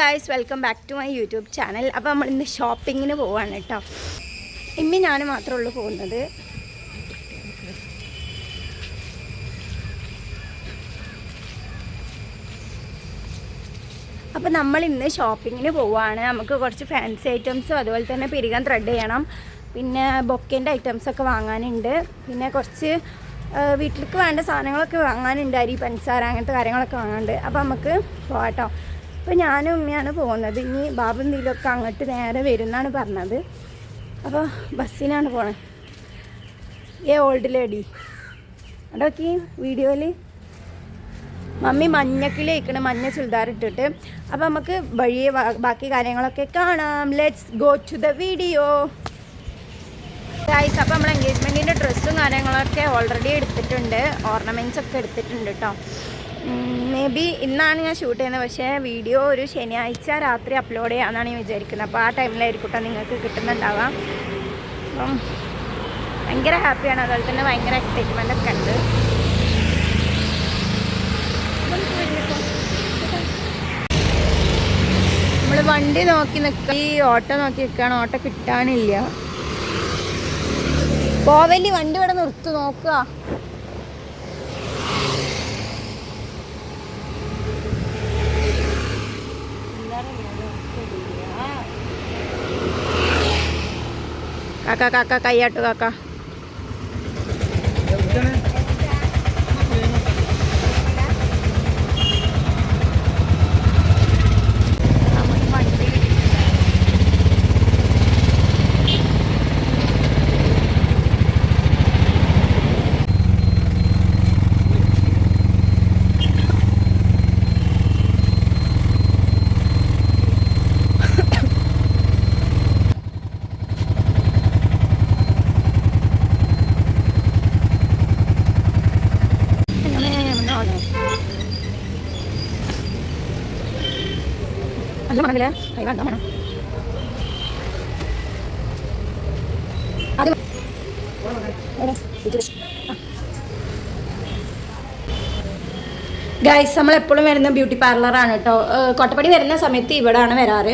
Guys, welcome back to my YouTube channel. അപ്പോൾ നമ്മൾ ഇന്ന് ഷോപ്പിങ്ങിന് പോവാണ് കേട്ടോ. ഇമ്മി ഞാൻ മാത്രമേ ഉള്ളൂ പോകുന്നത്. അപ്പോൾ നമ്മൾ ഇന്ന് ഷോപ്പിങ്ങിന് പോവുകയാണ്. നമുക്ക് കുറച്ച് ഫാൻസി ഐറ്റംസും അതുപോലെ തന്നെ പിരികാൻ ത്രെഡ് ചെയ്യണം. പിന്നെ ബൊക്കേൻ്റെ ഐറ്റംസൊക്കെ വാങ്ങാനുണ്ട്. പിന്നെ കുറച്ച് വീട്ടിലേക്ക് വേണ്ട സാധനങ്ങളൊക്കെ വാങ്ങാനുണ്ട്. അരി, പഞ്ചസാര, അങ്ങനത്തെ കാര്യങ്ങളൊക്കെ വാങ്ങാനുണ്ട്. അപ്പോൾ നമുക്ക് പോകാട്ടോ. അപ്പോൾ ഞാനും ഉമ്മയാണ് പോകുന്നത്. ഇനി ബാബു എന്തെങ്കിലുമൊക്കെ അങ്ങോട്ട് നേരെ വരും എന്നാണ് പറഞ്ഞത്. അപ്പോൾ ബസ്സിനാണ് പോണത്. ഓൾഡ് ലേഡി അതൊക്കെ വീഡിയോയിൽ മമ്മി മഞ്ഞക്കിലേക്കണ്, മഞ്ഞ ചുരിദാർ ഇട്ടിട്ട്. അപ്പോൾ നമുക്ക് വഴിയെ ബാക്കി കാര്യങ്ങളൊക്കെ കാണാം. Let's go to the video guys. അപ്പോൾ നമ്മൾ എൻഗേജ്മെൻറ്റിൻ്റെ ഡ്രസ്സും കാര്യങ്ങളൊക്കെ ഓൾറെഡി എടുത്തിട്ടുണ്ട്. ഓർണമെൻറ്റ്സ് ഒക്കെ എടുത്തിട്ടുണ്ട് കേട്ടോ. മേ ബി ഇന്നാണ് ഞാൻ ഷൂട്ട് ചെയ്യുന്നത്. പക്ഷേ വീഡിയോ ഒരു ശനിയാഴ്ച രാത്രി അപ്ലോഡ് ചെയ്യാമെന്നാണ് ഞാൻ വിചാരിക്കുന്നത്. അപ്പോൾ ആ ടൈമിലായിരിക്കും കേട്ടോ നിങ്ങൾക്ക് കിട്ടുന്നുണ്ടാവാം. അപ്പം ഭയങ്കര ഹാപ്പിയാണ്. അതുപോലെ തന്നെ ഭയങ്കര എക്സൈറ്റ്മെൻ്റ് ഒക്കെ ഉണ്ട്. നമ്മൾ വണ്ടി നോക്കി നിൽക്കുക, ഈ ഓട്ടോ നോക്കി നിൽക്കുകയാണ്. ഓട്ടോ കിട്ടാനില്ല. പോവല്ലി വണ്ടി ഇവിടെ നിർത്തി നോക്കുക. കാക്ക കാക്ക കയ്യാട്ടു കാക്ക. നല്ല മണമില്ലേ? കൈ വേണ്ട മണം. ഗൈസ്, നമ്മളെപ്പോഴും വരുന്ന ബ്യൂട്ടി പാർലറാണ് കേട്ടോ. കോട്ടപ്പടി വരുന്ന സമയത്ത് ഇവിടെയാണ് വരാറ്.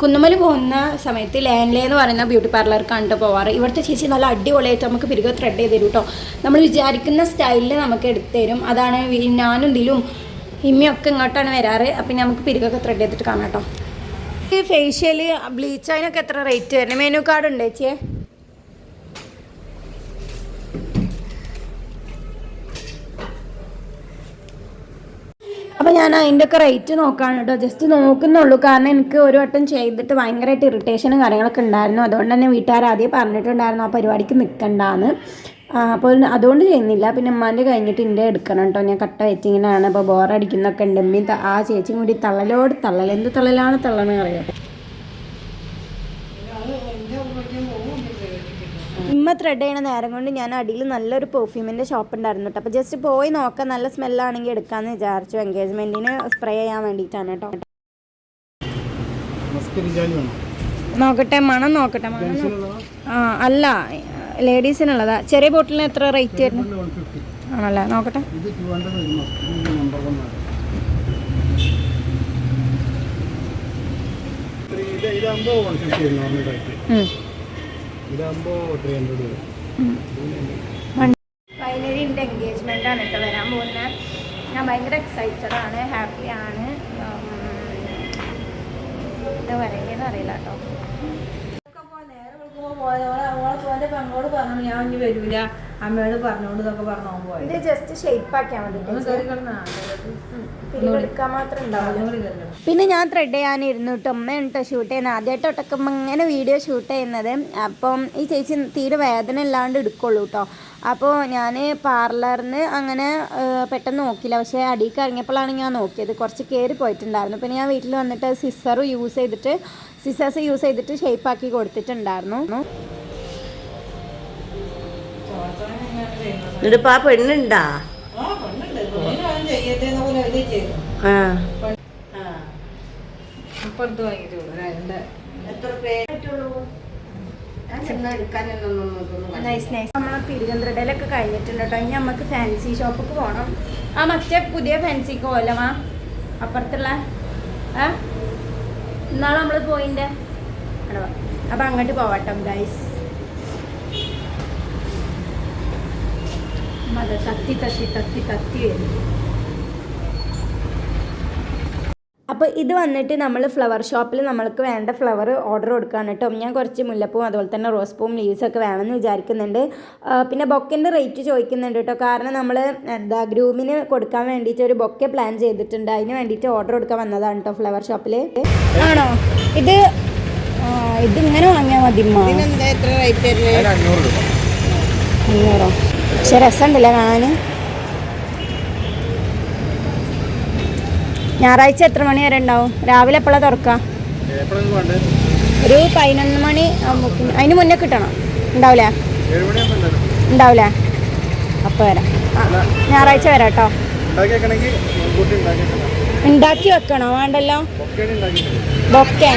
കുന്നുമൽ പോകുന്ന സമയത്ത് ലാൻഡ്ലേ എന്ന് പറയുന്ന ബ്യൂട്ടി പാർലർക്കാണ് കേട്ടോ പോവാറ്. ഇവിടുത്തെ ചേച്ചി നല്ല അടിപൊളിയായിട്ട് നമുക്ക് പിരികെ ത്രെഡ് ചെയ്ത് തരും കേട്ടോ. നമ്മൾ വിചാരിക്കുന്ന സ്റ്റൈലിൽ നമുക്ക് എടുത്തു തരും. അതാണ് ഞാനും ഇതിലും ഇമ്മയൊക്കെ ഇങ്ങോട്ടാണ് വരാറ്. അപ്പം നമുക്ക് പിരികൊക്കെ ത്രെഡ് ചെയ്തിട്ട് കാണാം കേട്ടോ. ഈ ഫേഷ്യൽ ബ്ലീച്ച് അതിനൊക്കെ എത്ര റേറ്റ് വരുന്നത്? മെനു കാർഡ് ഉണ്ട് ചേച്ചിയെ? അപ്പോൾ ഞാൻ അതിൻ്റെ ഒക്കെ റേറ്റ് നോക്കാണ് കേട്ടോ. ജസ്റ്റ് നോക്കുന്നുള്ളൂ. കാരണം എനിക്ക് ഒരു വട്ടം ചെയ്തിട്ട് ഭയങ്കരമായിട്ട് ഇറിറ്റേഷനും കാര്യങ്ങളൊക്കെ ഉണ്ടായിരുന്നു. അതുകൊണ്ട് തന്നെ വീട്ടുകാർ ആദ്യം പറഞ്ഞിട്ടുണ്ടായിരുന്നു ആ പരിപാടിക്ക് നിൽക്കണ്ടാന്ന്. അപ്പോൾ അതുകൊണ്ട് ചെയ്യുന്നില്ല. പിന്നെ ഉമ്മാൻ്റെ കഴിഞ്ഞിട്ട് എൻ്റെ എടുക്കണം കേട്ടോ. ഞാൻ കട്ട വെച്ചിങ്ങനെയാണ്. അപ്പോൾ ബോറടിക്കുന്നൊക്കെ ഉണ്ട്. ഉമ്മി ആ ചേച്ചിയും കൂടി തള്ളലോട് തള്ളൽ. എന്ത് തള്ളലാണ് തള്ളണെന്ന് അറിയാം. ഇമ്മ ത്രെഡ് ചെയ്യണ നേരം കൊണ്ട് ഞാൻ അടിയിൽ നല്ലൊരു പെർഫ്യൂമിൻ്റെ ഷോപ്പ് ഉണ്ടായിരുന്നു കേട്ടോ. അപ്പോൾ ജസ്റ്റ് പോയി നോക്കാം. നല്ല സ്മെല്ലാണെങ്കിൽ എടുക്കാമെന്ന് വിചാരിച്ചു. എൻഗേജ്മെൻറ്റിന് സ്പ്രേ ചെയ്യാൻ വേണ്ടിയിട്ടാണ് കേട്ടോ. നോക്കട്ടെ, മണം നോക്കട്ടെ. അല്ല, ലേഡീസിനുള്ളതാ. ചെറിയ ബോട്ടിലിന് എത്ര റേറ്റ് വരുന്നു? ആണല്ലേ, നോക്കട്ടെ. ഫൈനലി എൻ്റെ എൻഗേജ്മെൻ്റ് ആണ് കേട്ടോ വരാൻ പോകുന്നത്. ഞാൻ ഭയങ്കര എക്സൈറ്റഡ് ആണ്, ഹാപ്പിയാണ്. എന്താ പറയുകയെന്ന് അറിയില്ല കേട്ടോ. പെങ്ങളോട് പറഞ്ഞു ഞാൻ ഇനി വരൂല, അമ്മയോട് പറഞ്ഞോണ്ട് ഇതൊക്കെ പറഞ്ഞു പോയി. ഇത് ജസ്റ്റ് ഷേപ്പ് ആക്കിയാൽ മതി. എടുക്കാൻ മാത്രം ഉണ്ടാവും. പിന്നെ ഞാൻ ത്രെഡ് ചെയ്യാനിരുന്നു കേട്ടോ. അമ്മയാണ് കേട്ടോ ഷൂട്ട് ചെയ്യുന്നത്. ആദ്യമായിട്ട് ഒട്ടക്കുമ്പോൾ ഇങ്ങനെ വീഡിയോ ഷൂട്ട് ചെയ്യുന്നത്. അപ്പം ഈ ചേച്ചി തീരെ വേദന ഇല്ലാണ്ട് എടുക്കുള്ളൂ കേട്ടോ. അപ്പോൾ ഞാൻ പാർലറിന് അങ്ങനെ പെട്ടെന്ന് നോക്കിയില്ല. പക്ഷേ അടിയിലേക്ക് ഇറങ്ങിയപ്പോഴാണ് ഞാൻ നോക്കിയത്. കുറച്ച് കയറി പോയിട്ടുണ്ടായിരുന്നു. പിന്നെ ഞാൻ വീട്ടിൽ വന്നിട്ട് സിസേഴ്സ് യൂസ് ചെയ്തിട്ട് ഷേപ്പാക്കി കൊടുത്തിട്ടുണ്ടായിരുന്നു. എന്നിട്ടിപ്പോ ആ പെണ്ണുണ്ടാ? നമ്മളെ പിരികന്ത്രടയിലൊക്കെ കഴിഞ്ഞിട്ടുണ്ട് കേട്ടോ. ഇനി നമുക്ക് ഫാൻസി ഷോപ്പൊക്കെ പോകണം. ആ മറ്റേ പുതിയ ഫാൻസിക്ക് പോലമാ അപ്പുറത്തുള്ള ഇന്നാളെ നമ്മൾ പോയിൻ്റെ അപ്പം അങ്ങോട്ട് പോവാട്ടോ ഗൈസ്. മത തത്തി തത്തി തത്തി തത്തി വരും. അപ്പോൾ ഇത് വന്നിട്ട് നമ്മൾ ഫ്ലവർ ഷോപ്പിൽ നമ്മൾക്ക് വേണ്ട ഫ്ലവർ ഓർഡർ കൊടുക്കുകയാണ് കേട്ടോ. ഞാൻ കുറച്ച് മുല്ലപ്പൂവും അതുപോലെ തന്നെ റോസ് പൂവും ലീവ്സൊക്കെ വേണമെന്ന് വിചാരിക്കുന്നുണ്ട്. പിന്നെ ബൊക്കൻ്റെ റേറ്റ് ചോദിക്കുന്നുണ്ട് കേട്ടോ. കാരണം നമ്മൾ ഗ്രൂമിന് കൊടുക്കാൻ വേണ്ടിയിട്ട് ഒരു ബൊക്കെ പ്ലാൻ ചെയ്തിട്ടുണ്ട്. അതിന് വേണ്ടിയിട്ട് ഓർഡർ കൊടുക്കാൻ വന്നതാണ് കേട്ടോ ഫ്ലവർ ഷോപ്പിൽ. ആണോ ഇതിങ്ങനെ വാങ്ങിയാൽ മതി. 500. പക്ഷെ രസമുണ്ടല്ലേ കാണാൻ. ഞായറാഴ്ച എത്ര മണി വരെ ഉണ്ടാവും? രാവിലെ എപ്പോഴാണ് തുറക്കുക? ഒരു 11 മണി ആകുമ്പോഴേക്കും. അതിന് മുന്നേ കിട്ടണം. ഉണ്ടാവില്ലേ? ഉണ്ടാവില്ലേ? അപ്പോൾ വരാം. ഞായറാഴ്ച വരാം കേട്ടോ. ഉണ്ടാക്കി വെക്കണോ? വേണ്ടല്ലോ. ബൊക്കെ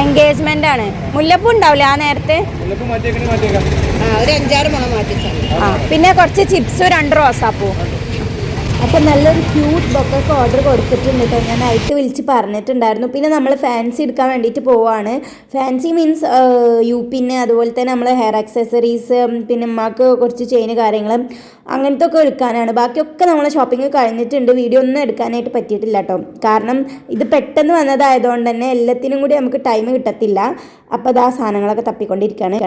എൻഗേജ്മെന്റ് ആണ്. മുല്ലപ്പൂ ഉണ്ടാവില്ല ആ നേരത്തെ? പിന്നെ കുറച്ച് ചിപ്സ് 2 റോസാപ്പൂ. അപ്പോൾ നല്ലൊരു ക്യൂട്ട് ബൊക്കൊക്കെ ഓർഡർ കൊടുത്തിട്ടുണ്ട് കേട്ടോ. ഞാൻ നൈറ്റ് വിളിച്ച് പറഞ്ഞിട്ടുണ്ടായിരുന്നു. പിന്നെ നമ്മൾ ഫാൻസി എടുക്കാൻ വേണ്ടിയിട്ട് പോവാണ്. ഫാൻസി മീൻസ് യുപിന് അതുപോലെ തന്നെ നമ്മൾ ഹെയർ ആക്സസറീസ്, പിന്നെ ഉമ്മാക്ക് കുറച്ച് ചെയിന് കാര്യങ്ങൾ അങ്ങനത്തെ ഒക്കെ എടുക്കാനാണ്. ബാക്കിയൊക്കെ നമ്മൾ ഷോപ്പിംഗ് കഴിഞ്ഞിട്ടുണ്ട്. വീഡിയോ ഒന്നും എടുക്കാനായിട്ട് പറ്റിയിട്ടില്ല കേട്ടോ. കാരണം ഇത് പെട്ടെന്ന് വന്നതായതുകൊണ്ട് തന്നെ എല്ലാത്തിനും കൂടി നമുക്ക് ടൈം കിട്ടത്തില്ല. അപ്പോൾ അത് ആ സാധനങ്ങളൊക്കെ തപ്പിക്കൊണ്ടിരിക്കുകയാണ്.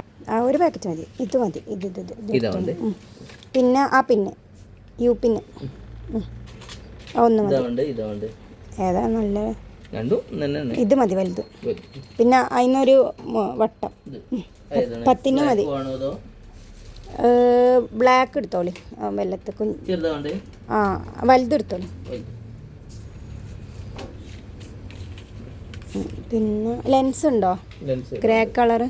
ഒരു പാക്കറ്റ് മതി. ഇത് മതി. ഇത് പിന്നെ പിന്നെ യുപിന് ഒന്ന് മതി. ഏതാ നല്ല? ഇത് മതി വലുത്. പിന്നെ അതിനൊരു വട്ടം 10 മതി. ബ്ലാക്ക് എടുത്തോളി. വെള്ളത്തെ വലുതെടുത്തോളി. പിന്നെ ലെൻസ് ഉണ്ടോ? Grey colour.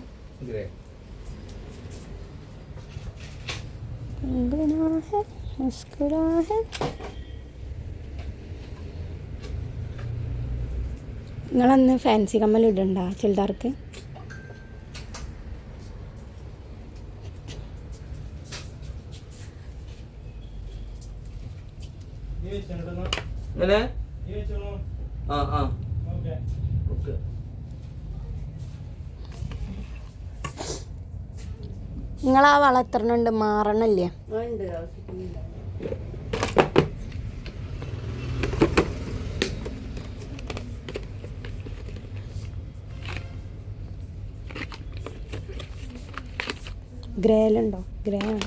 നിങ്ങളന്ന് ഫാൻസി കമ്മൽ ഇടണ്ട ചുരിദാർക്ക്? നിങ്ങളാ വള എത്ര ഉണ്ട്? മാറണല്ലേ? ഗ്രേലുണ്ടോ? ഗ്രേ ആണ്.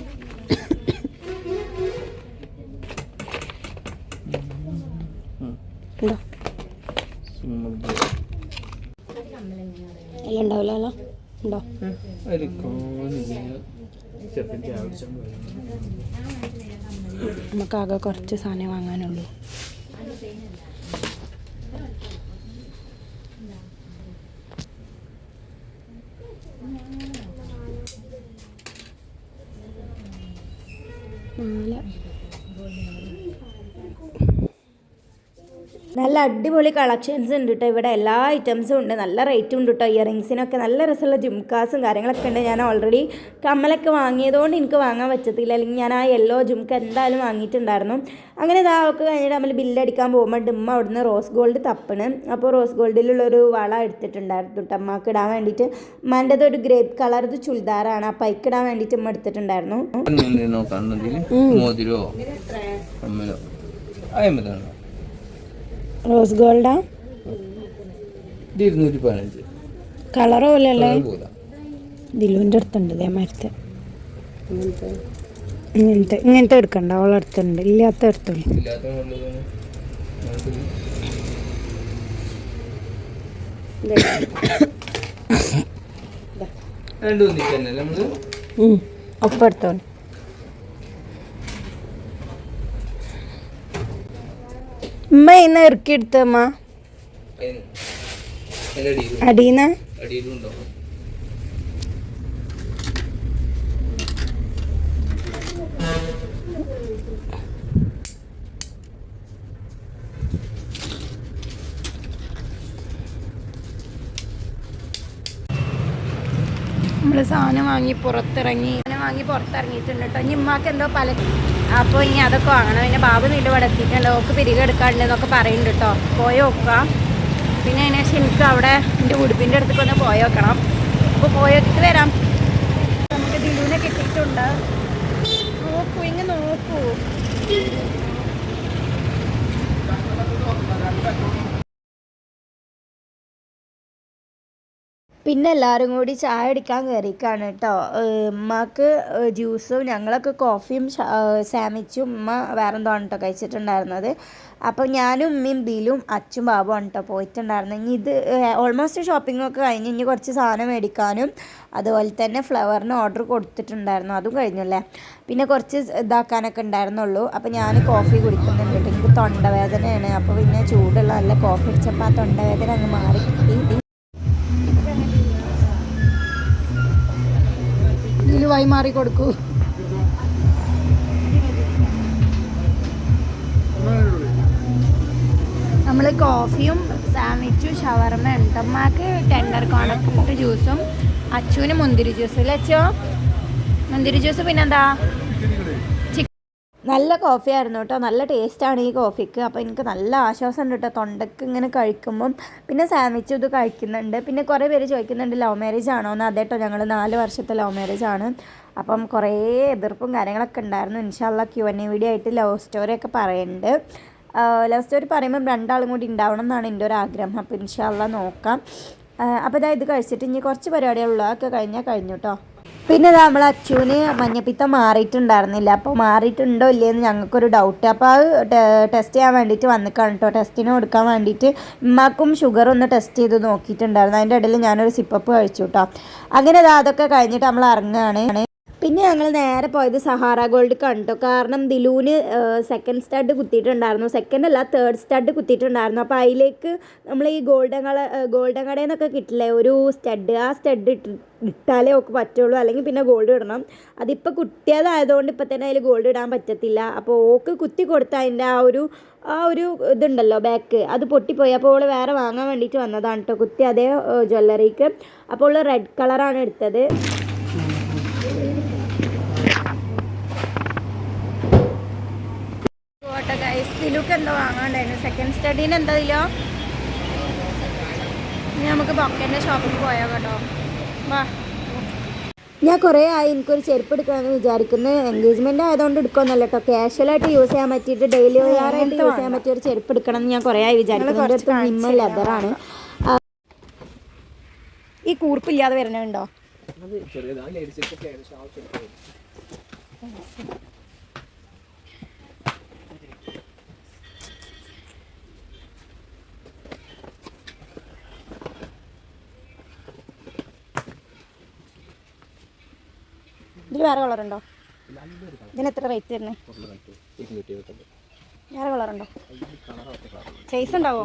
ഉണ്ടോ? എല്ലാം ഉണ്ടാവില്ലല്ലോ. ഉണ്ടോ? നമുക്കാകെ കുറച്ച് സാധനം വാങ്ങാനുള്ളൂ. നല്ല അടിപൊളി കളക്ഷൻസ് ഉണ്ട് കേട്ടോ. ഇവിടെ എല്ലാ ഐറ്റംസും ഉണ്ട്. നല്ല റേറ്റും ഉണ്ട് കേട്ടോ. ഇയറിങ്സിനൊക്കെ നല്ല രസമുള്ള ജുംക്കാസും കാര്യങ്ങളൊക്കെ ഉണ്ട്. ഞാൻ ഓൾറെഡി കമ്മലൊക്കെ വാങ്ങിയതുകൊണ്ട് എനിക്ക് വാങ്ങാൻ പറ്റത്തില്ല. അല്ലെങ്കിൽ ഞാൻ ആ യെല്ലോ ജുംക്ക എന്തായാലും വാങ്ങിയിട്ടുണ്ടായിരുന്നു. അങ്ങനെ ഇതാവൊക്കെ കഴിഞ്ഞിട്ട് നമ്മൾ ബില്ലടിക്കാൻ പോകുമ്പോൾ ഡിമ്മ അവിടുന്ന് റോസ് ഗോൾഡ് തപ്പണ്. അപ്പോൾ റോസ് ഗോൾഡിലുള്ളൊരു വള എടുത്തിട്ടുണ്ടായിരുന്നു കേട്ടോ അമ്മക്ക് ഇടാൻ വേണ്ടിയിട്ട്. അമ്മേൻ്റെത് ഒരു ഗ്രേപ്പ് കളർ ചുരിദാറാണ്. ആ പൈക്ക് ഇടാൻ വേണ്ടിയിട്ട് അമ്മ എടുത്തിട്ടുണ്ടായിരുന്നു. Rose Golda? 215. കളറ് പോലെയല്ലേ? ദിലുവിൻ്റെ അടുത്തുണ്ട് ഇതേമാരത്തെ. ഇങ്ങനത്തെ എടുക്കണ്ട. അവളെ അടുത്തുണ്ട്. ഇല്ലാത്ത എടുത്തോളി. ഒപ്പം എടുത്തോളി. ഉമ്മ ഇന്ന് ഇറക്കിയെടുത്ത അമ്മ അടീന നമ്മൾ സാധനം വാങ്ങി പുറത്തിറങ്ങിയിട്ടുണ്ട് കേട്ടോ. ഇനി ഉമ്മാക്ക് എന്തോ പല അപ്പോൾ ഇനി അതൊക്കെ വാങ്ങണം. പിന്നെ ബാബു നീണ്ട് ഇവിടെ എത്തിയിട്ടുണ്ട്. ഓക്ക് പിരികെ എടുക്കാറുണ്ടെന്നൊക്കെ പറയുന്നുണ്ട് കേട്ടോ. പോയി നോക്കുക. പിന്നെ അതിനുശേഷം എനിക്ക് അവിടെ എൻ്റെ ഉടുപ്പിൻ്റെ അടുത്തേക്ക് ഒന്ന് പോയി നോക്കണം. അപ്പോൾ പോയി നോക്കിയിട്ട് വരാം. നമുക്ക് ദിലുവിനെ കിട്ടിയിട്ടുണ്ട്. നോക്കൂ, ഇങ്ങ് നോക്കൂ. പിന്നെ എല്ലാവരും കൂടി ചായ അടിക്കാൻ കയറിക്കാണ് കേട്ടോ. ഉമ്മക്ക് ജ്യൂസും ഞങ്ങളൊക്കെ കോഫിയും സാമിച്ചും ഉമ്മ വേറെ എന്തോ ആണ് കേട്ടോ കഴിച്ചിട്ടുണ്ടായിരുന്നത്. അപ്പോൾ ഞാനും ഉമ്മയും ബിലും അച്ചും ബാബുമാണ് കേട്ടോ പോയിട്ടുണ്ടായിരുന്നത്. ഇനി ഇത് ഓൾമോസ്റ്റ് ഷോപ്പിങ്ങൊക്കെ കഴിഞ്ഞ് ഇനി കുറച്ച് സാധനം മേടിക്കാനും അതുപോലെ തന്നെ ഫ്ലവറിന് ഓർഡർ കൊടുത്തിട്ടുണ്ടായിരുന്നു, അതും കഴിഞ്ഞല്ലേ. പിന്നെ കുറച്ച് ഇതാക്കാനൊക്കെ ഉണ്ടായിരുന്നുള്ളൂ. അപ്പോൾ ഞാൻ കോഫി കുടിക്കുന്നുണ്ട് കേട്ടോ. എനിക്ക് തൊണ്ടവേദനയാണ്. അപ്പോൾ പിന്നെ ചൂടുള്ള നല്ല കോഫി അടിച്ചപ്പോൾ ആ തൊണ്ടവേദന അങ്ങ് മാറി കിട്ടി. ഇതിലുവായി മാറി കൊടുക്കൂ. നമ്മൾ കോഫിയും സാൻഡ്വിച്ചും ഷവർമ ഉണ്ട്. അമ്മക്ക് ടെൻഡർ കോണക്കൂട്ട് ജ്യൂസും അച്ചുവിന് മുന്തിരി ജ്യൂസ് അല്ലേ അച്ചോ? മുന്തിരി ജ്യൂസ് പിന്നെന്താ നല്ല കോഫി ആയിരുന്നു കേട്ടോ. നല്ല ടേസ്റ്റാണ് ഈ കോഫിക്ക്. അപ്പോൾ എനിക്ക് നല്ല ആശ്വാസം ഉണ്ട് കേട്ടോ തൊണ്ടയ്ക്ക് ഇങ്ങനെ കഴിക്കുമ്പം. പിന്നെ സാൻഡ്വിച്ച് ഇത് കഴിക്കുന്നുണ്ട്. പിന്നെ കുറേ പേര് ചോദിക്കുന്നുണ്ട് ലവ് മാരേജ് ആണോ എന്ന്. അതേട്ടോ, ഞങ്ങൾ 4 വർഷത്തെ ലവ് മാരേജ് ആണ്. അപ്പം കുറേ എതിർപ്പും കാര്യങ്ങളൊക്കെ ഉണ്ടായിരുന്നു. ഇൻഷാല്ലാ Q&A വീഡിയോ ആയിട്ട് ലവ് സ്റ്റോറിയൊക്കെ പറയുന്നുണ്ട്. ലവ് സ്റ്റോറി പറയുമ്പം 2 ആളും കൂടി ഉണ്ടാവണം എന്നാണ് എൻ്റെ ഒരു ആഗ്രഹം. അപ്പോൾ ഇൻഷാല്ലാ നോക്കാം. അപ്പോൾ ഇത് കഴിച്ചിട്ട് ഇനി കുറച്ച് പരിപാടികളുള്ളൂ, അതൊക്കെ കഴിഞ്ഞു കേട്ടോ. പിന്നെ നമ്മൾ അച്ചുവിന് മഞ്ഞപ്പിത്തം മാറിയിട്ടുണ്ടായിരുന്നില്ല. അപ്പോൾ മാറിയിട്ടുണ്ടോ ഇല്ലയെന്ന് ഞങ്ങൾക്കൊരു ഡൗട്ട്. അപ്പോൾ അത് ടെസ്റ്റ് ചെയ്യാൻ വേണ്ടിയിട്ട് വന്നിക്കാണ് കേട്ടോ. ടെസ്റ്റിന് കൊടുക്കാൻ വേണ്ടിയിട്ട് ഉമ്മാക്കും ഷുഗർ ഒന്ന് ടെസ്റ്റ് ചെയ്ത് നോക്കിയിട്ടുണ്ടായിരുന്നു. അതിൻ്റെ ഇടയിൽ ഞാനൊരു സിപ്പപ്പ് കഴിച്ചു കേട്ടോ. അങ്ങനെ അതൊക്കെ കഴിഞ്ഞിട്ട് നമ്മൾ ഇറങ്ങുകയാണ്. പിന്നെ ഞങ്ങൾ നേരെ പോയത് സഹാറ ഗോൾഡ് കണ്ടു. കാരണം ദിലൂന് 2nd സ്റ്റഡ് കുത്തിയിട്ടുണ്ടായിരുന്നു. 2nd അല്ല 3rd സ്റ്റഡ് കുത്തിയിട്ടുണ്ടായിരുന്നു. അപ്പോൾ അതിലേക്ക് നമ്മൾ ഈ ഗോൾഡൻ കടയിൽ നിന്നൊക്കെ കിട്ടില്ലേ ഒരു സ്റ്റഡ്, ആ സ്റ്റഡ് ഇട്ടാലേ ഒക്കെ പറ്റുള്ളൂ, അല്ലെങ്കിൽ പിന്നെ ഗോൾഡ് ഇടണം. അതിപ്പോൾ കുത്തിയതായതുകൊണ്ട് ഇപ്പം തന്നെ അതിൽ ഗോൾഡ് ഇടാൻ പറ്റത്തില്ല. അപ്പോൾ ഓക്ക് കുത്തി കൊടുത്ത അതിൻ്റെ ആ ഒരു ഇതുണ്ടല്ലോ ബാക്ക്, അത് പൊട്ടിപ്പോയി. അപ്പോൾ അവൾ വേറെ വാങ്ങാൻ വേണ്ടിയിട്ട് വന്നതാണ് കേട്ടോ കുത്തി അതേ ജ്വല്ലറിക്ക്. അപ്പോൾ അവൾ റെഡ് കളറാണ് എടുത്തത്. ദിലുക്ക് എന്തോ വാങ്ങാണ്ടായിരുന്നു. 2nd സ്റ്റഡീന് എന്താ ഇതിലോ. ഇനി നമുക്ക് ബൊക്കൻ്റെ ഷോപ്പിൽ പോയാൽ കേട്ടോ. വാ, ഞാൻ കുറേ ആയി എനിക്കൊരു ചെരുപ്പ് എടുക്കണമെന്ന് വിചാരിക്കുന്നത്. എൻഗേജ്മെൻറ്റ് ആയതുകൊണ്ട് എടുക്കുമെന്നല്ല കേട്ടോ, കാഷ്വലായിട്ട് യൂസ് ചെയ്യാൻ പറ്റിയിട്ട് ഡെയിലി വെയറായിട്ട് യൂസ് ചെയ്യാൻ പറ്റിയ ഒരു ചെരുപ്പ് എടുക്കണം എന്ന് ഞാൻ കുറേ ആയി വിചാരിക്കുന്നത്. അടുത്ത് നിമ്മ ലെതറാണ്. ഈ കൂർപ്പില്ലാതെ വരുന്നുണ്ടോ? ഇതിൽ വേറെ കളറുണ്ടോ? ഇതിന് എത്ര റേറ്റ് വരുന്നത്? വേറെ കളറുണ്ടോ? സൈസ് ഉണ്ടാവോ?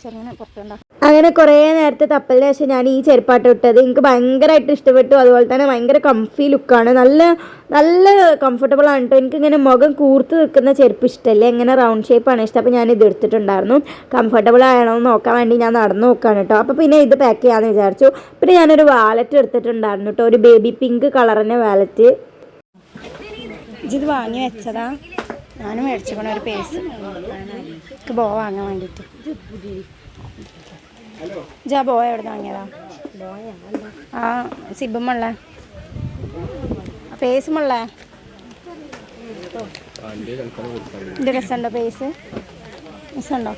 ചെറുങ്ങനെ പുറത്തുണ്ടോ? അങ്ങനെ കുറേ നേരത്തെ തപ്പലിന് ശേഷം ഞാൻ ഈ ചെരുപ്പാട്ട് ഇട്ടത്. എനിക്ക് ഭയങ്കരമായിട്ട് ഇഷ്ടപ്പെട്ടു. അതുപോലെ തന്നെ ഭയങ്കര കംഫി ലുക്കാണ്. നല്ല കംഫർട്ടബിൾ ആണ് കേട്ടോ. എനിക്കിങ്ങനെ മുഖം കൂർത്ത് നിൽക്കുന്ന ചെരുപ്പ് ഇഷ്ടമല്ലേ, ഇങ്ങനെ റൗണ്ട് ഷേപ്പാണ് ഇഷ്ടം. അപ്പോൾ ഞാൻ ഇത് എടുത്തിട്ടുണ്ടായിരുന്നു. കംഫർട്ടബിൾ ആണോ എന്ന് നോക്കാൻ വേണ്ടി ഞാൻ നടന്ന് നോക്കുകയാണ് കേട്ടോ. അപ്പോൾ പിന്നെ ഇത് പാക്ക് ചെയ്യാമെന്ന് വിചാരിച്ചു. പിന്നെ ഞാനൊരു വാലറ്റ് എടുത്തിട്ടുണ്ടായിരുന്നു കേട്ടോ, ഒരു ബേബി പിങ്ക് കളറിൻ്റെ വാലറ്റ്. ഇത് വാങ്ങി വെച്ചതാ. ഞാനും മേടിച്ചോണ ഒരു പേഴ്സ് എനിക്ക് ബോ വാങ്ങാൻ വേണ്ടിയിട്ട്. ജാ ബോ എവിടെ വാങ്ങിയതാ? ആ സിബുമുള്ള പേഴ്സുമുള്ള ഇത് രസമുണ്ടോ? പേഴ്സ് രസമുണ്ടോ?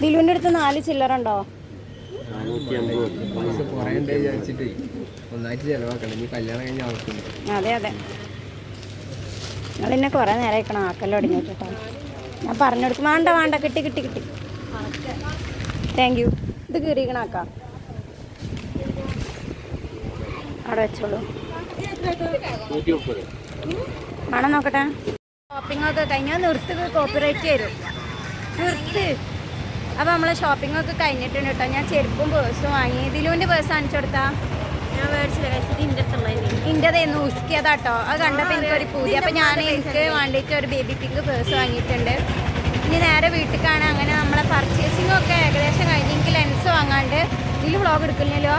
ദിലുവിൻ്റെ അടുത്ത് 4 ചില്ലറ ഉണ്ടോ? അതെ അതെ, നിങ്ങളെന്നെ കുറേ നേരം ആയിക്കണം ആക്കല്ലോ ഒടിഞ്ഞിട്ട് കേട്ടോ. ഞാൻ പറഞ്ഞു കൊടുക്കും. വേണ്ട കിട്ടി താങ്ക് യു. ഇത് കീറിക്കണാക്കാം, അവിടെ വെച്ചോളൂ. വേണം നോക്കട്ടെ. ഷോപ്പിങ്ങൊക്കെ കഴിഞ്ഞാൽ നിർത്ത്, കോപ്പിറൈറ്റ് തരും. നിർത്ത്. അപ്പോൾ നമ്മൾ ഷോപ്പിങ്ങൊക്കെ കഴിഞ്ഞിട്ടുണ്ട് കേട്ടോ. ഞാൻ ചെരുപ്പും പേഴ്സും വാങ്ങി. ദിലുവിൻ്റെ പേഴ്സ് കാണിച്ചു കൊടുത്താ? ഞാൻ മേടിച്ചില്ല, ഇൻ്റെതായിരുന്നു ഉസ്കിയതാട്ടോ. അത് കണ്ടപ്പോൾ എനിക്കൊരു പൂതി. അപ്പോൾ ഞാൻ എനിക്ക് വേണ്ടിയിട്ട് ഒരു ബേബി പിങ്ക് പേഴ്സ് വാങ്ങിയിട്ടുണ്ട്. ഇനി നേരെ വീട്ടിലേക്കാണ്. അങ്ങനെ നമ്മളെ പർച്ചേസിങ്ങൊക്കെ ഏകദേശം കഴിഞ്ഞ് എനിക്ക് ലെൻസ് വാങ്ങാണ്ട്. ഇതിൽ വ്ളോഗ് എടുക്കില്ലല്ലോ.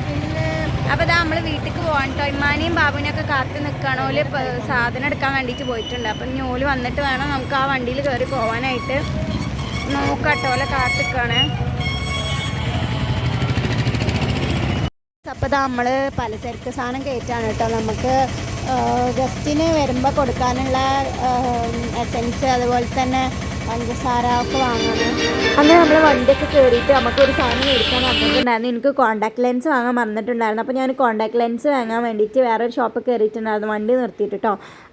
പിന്നെ അപ്പോൾ ഇതാ നമ്മൾ വീട്ടിലേക്ക് പോകാൻ കേട്ടോ. ഇമ്മാനെയും ബാബുവിനെയൊക്കെ കാത്ത് നിൽക്കുകയാണ്. ഓല് സാധനം എടുക്കാൻ വേണ്ടിയിട്ട് പോയിട്ടുണ്ട്. അപ്പം ഇനി ഓല് വന്നിട്ട് വേണം നമുക്ക് ആ വണ്ടിയിൽ കയറി പോകാനായിട്ട്. നോക്കാട്ടോ, ഓലെ കാത്ത് നിൽക്കുകയാണ്. അപ്പോൾ ഇതാ നമ്മൾ പലചരക്ക് സാധനം കയറ്റാണ് കേട്ടോ. നമുക്ക് ഗസ്റ്റിന് വരുമ്പോൾ കൊടുക്കാനുള്ള എസൻസ്, അതുപോലെ തന്നെ പഞ്ചസാര ഒക്കെ വാങ്ങണം. അങ്ങനെ നമ്മൾ വണ്ടിയൊക്കെ കയറിയിട്ട് നമുക്കൊരു സാധനം മേടിക്കാൻ വന്നിട്ടുണ്ടായിരുന്നു. എനിക്ക് കോൺടാക്ട് ലെൻസ് വാങ്ങാൻ മറന്നിട്ടുണ്ടായിരുന്നു. അപ്പോൾ ഞാൻ കോൺടാക്ട് ലെൻസ് വാങ്ങാൻ വേണ്ടിയിട്ട് വേറൊരു ഷോപ്പിൽ കയറിയിട്ടുണ്ടായിരുന്നു, വണ്ടി നിർത്തിയിട്ട് കേട്ടോ.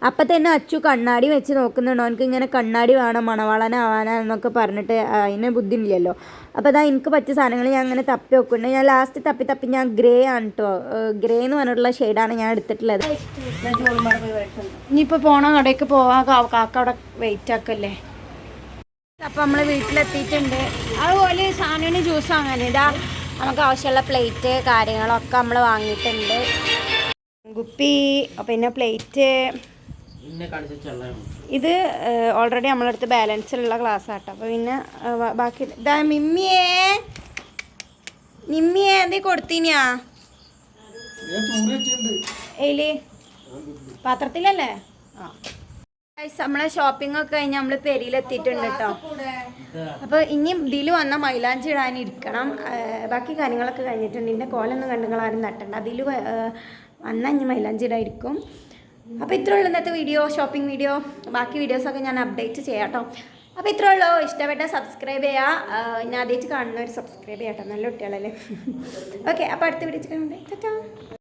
അപ്പോൾ തന്നെ അച്ചു കണ്ണാടി വെച്ച് നോക്കുന്നുണ്ടോ, എനിക്ക് ഇങ്ങനെ കണ്ണാടി വേണം മണവാളനാവാനെന്നൊക്കെ പറഞ്ഞിട്ട് അതിന് ബുദ്ധിയില്ലല്ലോ. അപ്പോൾ അതാ എനിക്ക് പറ്റിയ സാധനങ്ങൾ ഞാൻ അങ്ങനെ തപ്പി നോക്കുന്നുണ്ട്. ഞാൻ ലാസ്റ്റ് തപ്പി ഞാൻ ഗ്രേ ആണ് കേട്ടോ, ഗ്രേ എന്ന് പറഞ്ഞിട്ടുള്ള ഷെയ്ഡാണ് ഞാൻ എടുത്തിട്ടുള്ളത്. ഇനിയിപ്പോൾ പോണ കടയ്ക്ക് പോവാൻ കാക്ക അവിടെ വെയിറ്റ് ആക്കല്ലേ. അപ്പോൾ നമ്മൾ വീട്ടിലെത്തിയിട്ടുണ്ട്. അതുപോലെ സാധനത്തിന് ജ്യൂസ് വാങ്ങാൻ ഇതാ നമുക്ക് ആവശ്യമുള്ള പ്ലേറ്റ് കാര്യങ്ങളൊക്കെ നമ്മൾ വാങ്ങിയിട്ടുണ്ട്. കുപ്പി, പിന്നെ പ്ലേറ്റ്. ഇത് ഓൾറെഡി നമ്മളടുത്ത് ബാലൻസിലുള്ള ഗ്ലാസ് ആട്ടോ. അപ്പോൾ പിന്നെ ബാക്കി ഇതാ മിമ്മിയേ എന്തേ കൊടുത്തീനാ ഏലി പാത്രത്തിലല്ലേ? ആ, നമ്മളെ ഷോപ്പിംഗ് ഒക്കെ കഴിഞ്ഞ് നമ്മൾ പെരിയിലെത്തിയിട്ടുണ്ട് കേട്ടോ. അപ്പോൾ ഇനി ഇതിൽ വന്ന മൈലാഞ്ചി ഇടാനിരിക്കണം. ബാക്കി കാര്യങ്ങളൊക്കെ കഴിഞ്ഞിട്ടുണ്ട്. ഇതിൻ്റെ കോലൊന്നും കണ്ടുങ്ങളാരും നട്ടണ്ട. അതിൽ വന്നാൽ ഇനി മൈലാഞ്ചി ഇടായിരിക്കും. അപ്പോൾ ഇത്രേ ഉള്ളൂ ഇന്നത്തെ വീഡിയോ, ഷോപ്പിംഗ് വീഡിയോ. ബാക്കി വീഡിയോസൊക്കെ ഞാൻ അപ്ഡേറ്റ് ചെയ്യാം കേട്ടോ. അപ്പോൾ ഇത്രേ ഉള്ളൂ. ഇഷ്ടപ്പെട്ട സബ്സ്ക്രൈബ് ചെയ്യുക. ഞാൻ ആദ്യമായിട്ട് കാണുന്നവർ സബ്സ്ക്രൈബ് ചെയ്യാം കേട്ടോ. നല്ല കുട്ടികളല്ലേ. ഓക്കെ, അപ്പോൾ അടുത്ത വീഡിയോ കാണുന്നുണ്ട്.